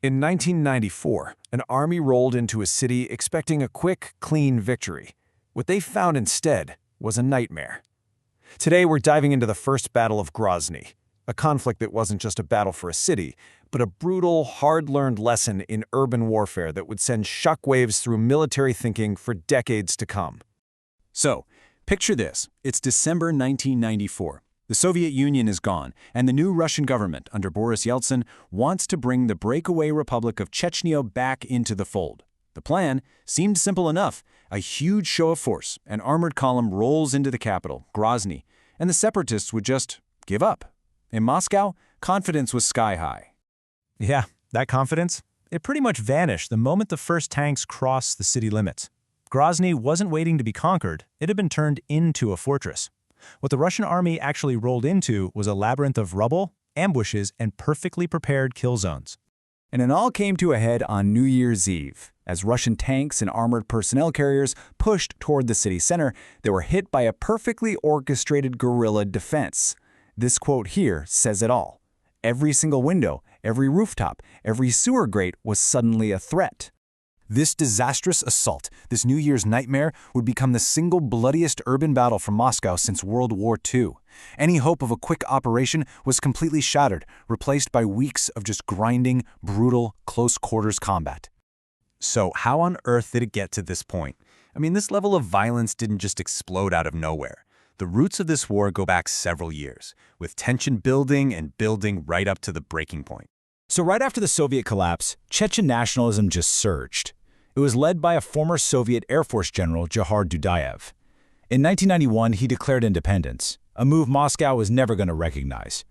In 1994, an army rolled into a city expecting a quick, clean victory. What they found instead was a nightmare. Today, we're diving into the First Battle of Grozny, a conflict that wasn't just a battle for a city, but a brutal, hard-learned lesson in urban warfare that would send shockwaves through military thinking for decades to come. So, picture this. It's December 1994. The Soviet Union is gone, and the new Russian government, under Boris Yeltsin, wants to bring the breakaway Republic of Chechnya back into the fold. The plan seemed simple enough. A huge show of force, an armored column rolls into the capital, Grozny, and the separatists would just give up. In Moscow, confidence was sky high. Yeah, that confidence, it pretty much vanished the moment the first tanks crossed the city limits. Grozny wasn't waiting to be conquered, it had been turned into a fortress. What the Russian army actually rolled into was a labyrinth of rubble, ambushes, and perfectly prepared kill zones. And it all came to a head on New Year's Eve. As Russian tanks and armored personnel carriers pushed toward the city center, they were hit by a perfectly orchestrated guerrilla defense. This quote here says it all. Every single window, every rooftop, every sewer grate was suddenly a threat. This disastrous assault, this New Year's nightmare, would become the single bloodiest urban battle for Moscow since World War II. Any hope of a quick operation was completely shattered, replaced by weeks of just grinding, brutal, close-quarters combat. So how on earth did it get to this point? I mean, this level of violence didn't just explode out of nowhere. The roots of this war go back several years, with tension building and building right up to the breaking point. So right after the Soviet collapse, Chechen nationalism just surged. It was led by a former Soviet Air Force general, Jahar Dudayev. In 1991, he declared independence, a move Moscow was never going to recognize.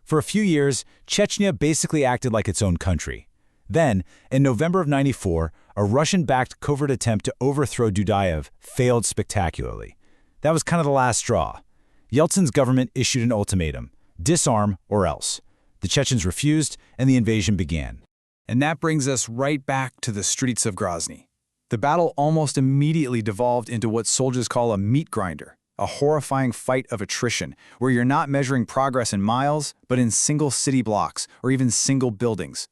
For a few years, Chechnya basically acted like its own country. Then, in November of '94, a Russian-backed covert attempt to overthrow Dudayev failed spectacularly. That was kind of the last straw. Yeltsin's government issued an ultimatum: disarm or else. The Chechens refused, and the invasion began. And that brings us right back to the streets of Grozny. The battle almost immediately devolved into what soldiers call a meat grinder, a horrifying fight of attrition, where you're not measuring progress in miles, but in single city blocks, or even single buildings.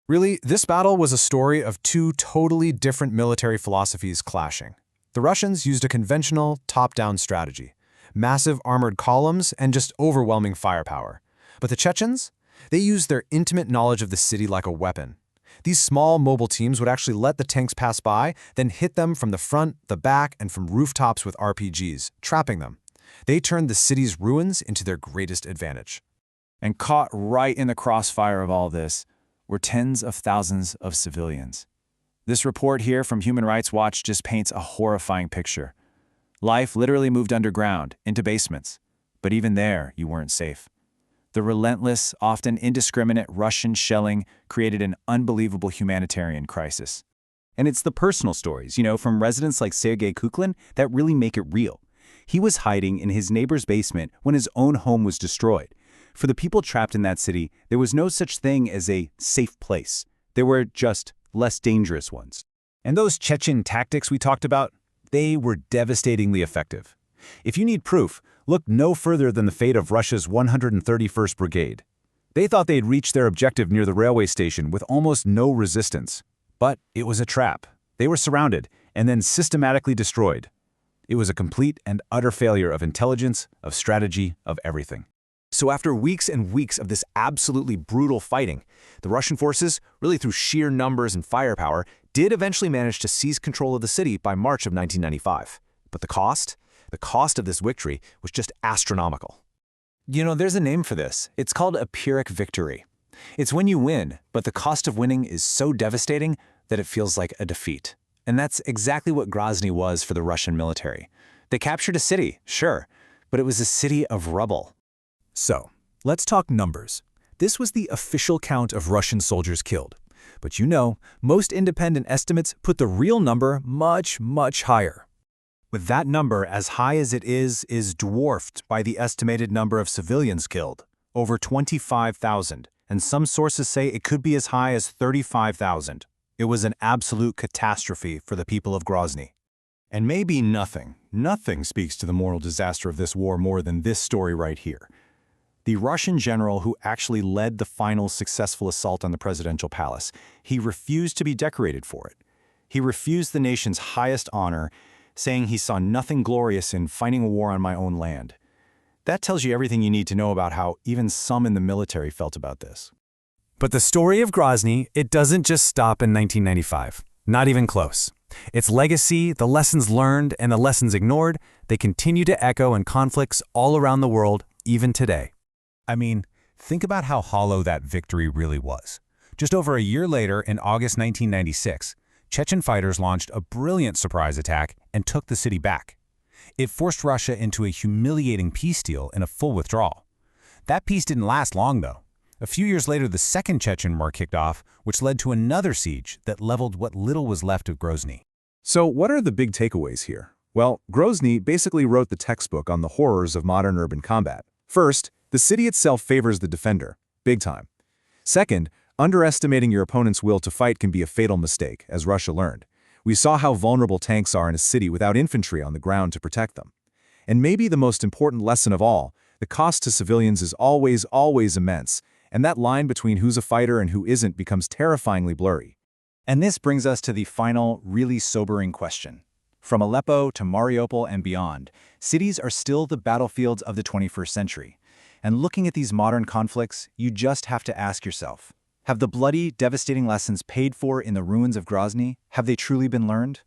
Really, this battle was a story of two totally different military philosophies clashing. The Russians used a conventional, top-down strategy, massive armored columns and just overwhelming firepower. But the Chechens? They used their intimate knowledge of the city like a weapon. These small mobile teams would actually let the tanks pass by, then hit them from the front, the back, and from rooftops with RPGs, trapping them. They turned the city's ruins into their greatest advantage. And caught right in the crossfire of all this were tens of thousands of civilians. This report here from Human Rights Watch just paints a horrifying picture. Life literally moved underground, into basements. But even there, you weren't safe. The relentless, often indiscriminate Russian shelling created an unbelievable humanitarian crisis. And it's the personal stories, from residents like Sergei Kuklin that really make it real. He was hiding in his neighbor's basement when his own home was destroyed. For the people trapped in that city, there was no such thing as a safe place. There were just less dangerous ones. And those Chechen tactics we talked about, they were devastatingly effective. If you need proof, look no further than the fate of Russia's 131st Brigade. They thought they'd reached their objective near the railway station with almost no resistance. But it was a trap. They were surrounded and then systematically destroyed. It was a complete and utter failure of intelligence, of strategy, of everything. So after weeks and weeks of this absolutely brutal fighting, the Russian forces, really through sheer numbers and firepower, did eventually manage to seize control of the city by March of 1995. But the cost? The cost of this victory was just astronomical. There's a name for this. It's called a Pyrrhic victory. It's when you win, but the cost of winning is so devastating that it feels like a defeat. And that's exactly what Grozny was for the Russian military. They captured a city, sure, but it was a city of rubble. So, let's talk numbers. This was the official count of Russian soldiers killed. But most independent estimates put the real number much, much higher. With that number as high as it is dwarfed by the estimated number of civilians killed, over 25,000, and some sources say it could be as high as 35,000. It was an absolute catastrophe for the people of Grozny. And maybe nothing speaks to the moral disaster of this war more than this story right here. the Russian general who actually led the final successful assault on the presidential palace. He refused to be decorated for it. He refused the nation's highest honor, saying he saw nothing glorious in fighting a war on my own land. That tells you everything you need to know about how even some in the military felt about this. But the story of Grozny, it doesn't just stop in 1995. Not even close. Its legacy, the lessons learned, and the lessons ignored, they continue to echo in conflicts all around the world, even today. I mean, think about how hollow that victory really was. Just over a year later, in August 1996, Chechen fighters launched a brilliant surprise attack and took the city back. It forced Russia into a humiliating peace deal and a full withdrawal. That peace didn't last long, though. A few years later, the Second Chechen War kicked off, which led to another siege that leveled what little was left of Grozny. So what are the big takeaways here? Well, Grozny basically wrote the textbook on the horrors of modern urban combat. First, the city itself favors the defender, big time. Second, underestimating your opponent's will to fight can be a fatal mistake, as Russia learned. We saw how vulnerable tanks are in a city without infantry on the ground to protect them. And maybe the most important lesson of all, the cost to civilians is always immense, and that line between who's a fighter and who isn't becomes terrifyingly blurry. And this brings us to the final, really sobering question. From Aleppo to Mariupol and beyond, cities are still the battlefields of the 21st century. And looking at these modern conflicts, you just have to ask yourself, have the bloody, devastating lessons paid for in the ruins of Grozny, have they truly been learned?